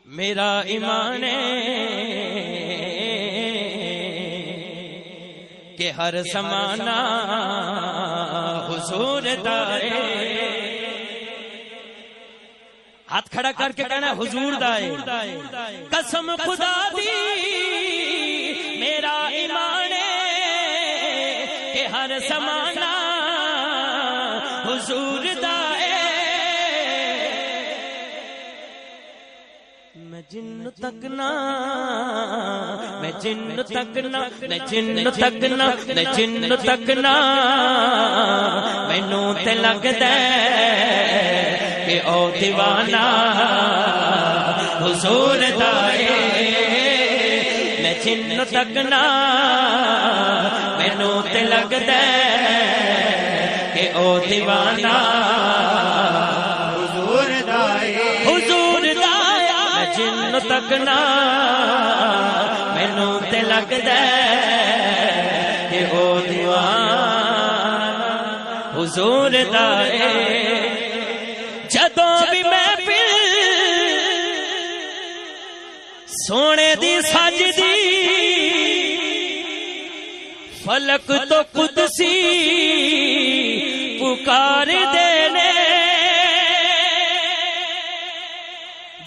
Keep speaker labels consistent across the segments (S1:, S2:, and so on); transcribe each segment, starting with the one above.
S1: میرا ایمان ہے کہ ہر زمانہ حضور دائے. ہاتھ کھڑا کر کے کہنا حضور دائے. قسم خدا دی میرا ایمان ہے کہ ہر زمانہ حضور دائے. میں جن تک نہ میں جن تک نہ میں جن تک نہ میں جن تک نہ مینوں تے لگدا کہ او دیوانہ حضور دائے. میں جن تک نہ مینوں تے لگدا کہ او دیوانہ حضور دائے. حضور دائے میں جن تک نہ مینوں تے لگدا کہ او دیوانہ حضور دائے. جدوں بھی میں پھر سونے دی سجدی فلک تو قدسی پکار دینے.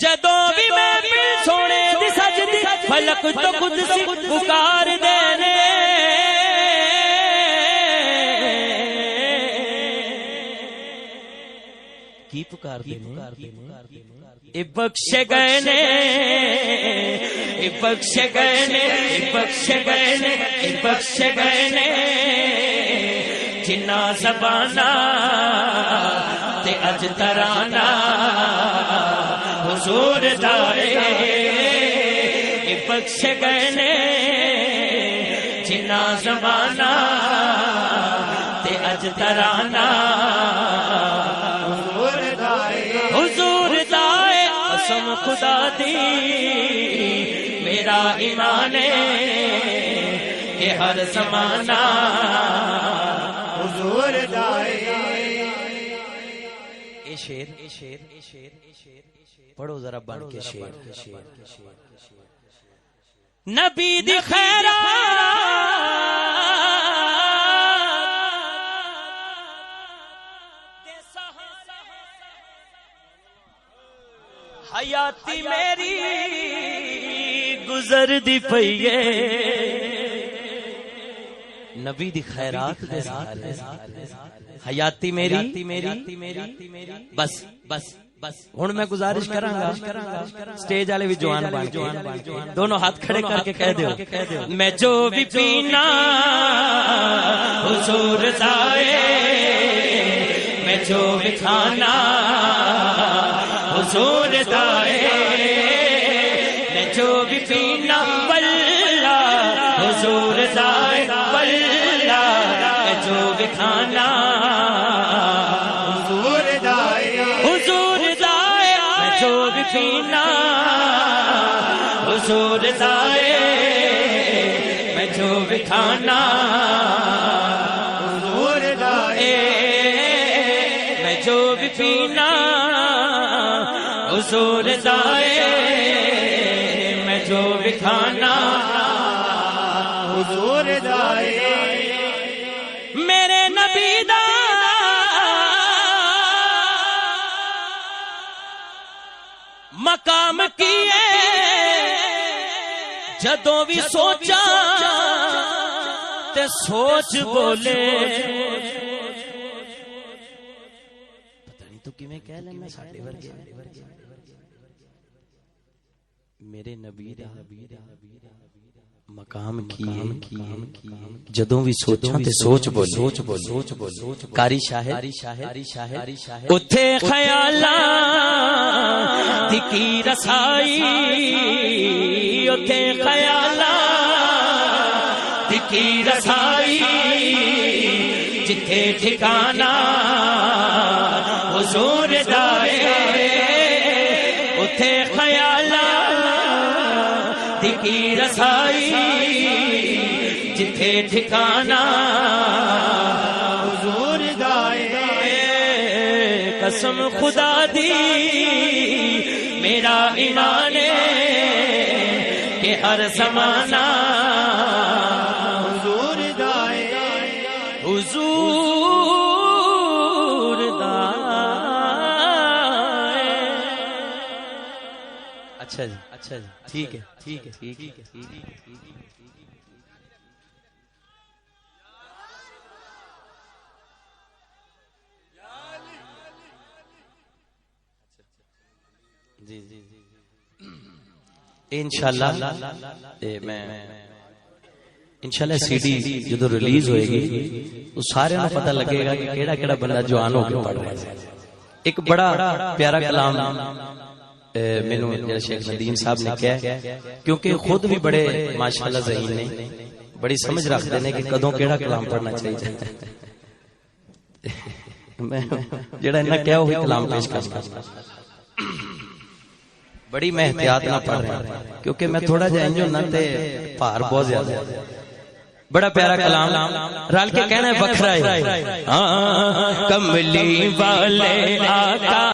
S1: جدوں بھی میں پھر سونے دی سجدی فلک تو قدسی پکار دینے. کی پکار دینے اے بخشے گئے نے اے بخشے گئے نے اے بخشے گئے نے اے بخشے گئے نے جنہ زبانہ تے اج ترانہ حضور دائے. اے بخشے گئے نے جنہ زبانہ تے اج ترانہ حضور دائے. قسم خدا دی میرا ایمان ہے کہ ہر زمانہ حضور دائے. اے شیر پڑھو ذرا بن کے شیر. نبی دی خیرات حیاتی میری گزر دی پئیے. نبی دی خیرات دے حیاتی میری بس بس بس. ہن میں گزارش کراں گا سٹیج والے بھی جوان بن کے دونوں ہاتھ کھڑے کر کے کہہ دیو میں جو بھی پینا حضور دائے. میں جو بھی کھانا حضور دائے. میں جو بھی پینا واللہ حضور دائے. واللہ میں جو بھی کھانا حضور دائے. حضور دائے میں جو بھی پینا حضور دائے. میں جو بھی کھانا حضور دائے. میں جو بھی پینا حضور دائے. میں جو بھی کھانا حضور دائے. میرے نبی دا مقام کیے جدوں بھی سوچا تے سوچ بولے. پتہ نہیں تو کیویں کہہ لینا ساڈے ورگے. میرے نبی دا مقام کیے جدوں بھی سوچاں تے سوچ بولے. کاری شاہد اتے خیالاں دی کی رسائی. اتے خیالاں دی کی رسائی جتھے ٹھکانہ حضور دائے. اتے خیالاں دی کی رسائی جتھے ٹھکانہ حضور دائے. قسم خدا دی میرا ایمان کہ ہر زمانہ حضور دائے حضور دائے. اچھا جی ٹھیک ہے جی انشاءاللہ میں انشاءاللہ سی ڈی جدو ریلیز ہوئے گی تو سارے نو پتہ لگے گا کہ کیڑا کیڑا بندہ جوان ہو کے پڑھ رہا ہے. ایک بڑا پیارا کلام مینوں جڑا شیخ ندیم صاحب نے کہا کیونکہ خود بھی بڑے ماشاءاللہ ذہین نے بڑی سمجھ رکھتے ہیں کہ کدوں کیڑا کلام پڑھنا چاہیے. میں جڑا انہاں کہا وہی کلام پیش کرنا بڑی میں احتیاط نہ پڑھ رہا کیونکہ میں تھوڑا جہا انجو نہ تے پار بہت زیادہ. بڑا پیارا کلام رل کے کہنا ہے بکھرا ہے کملی والے آقا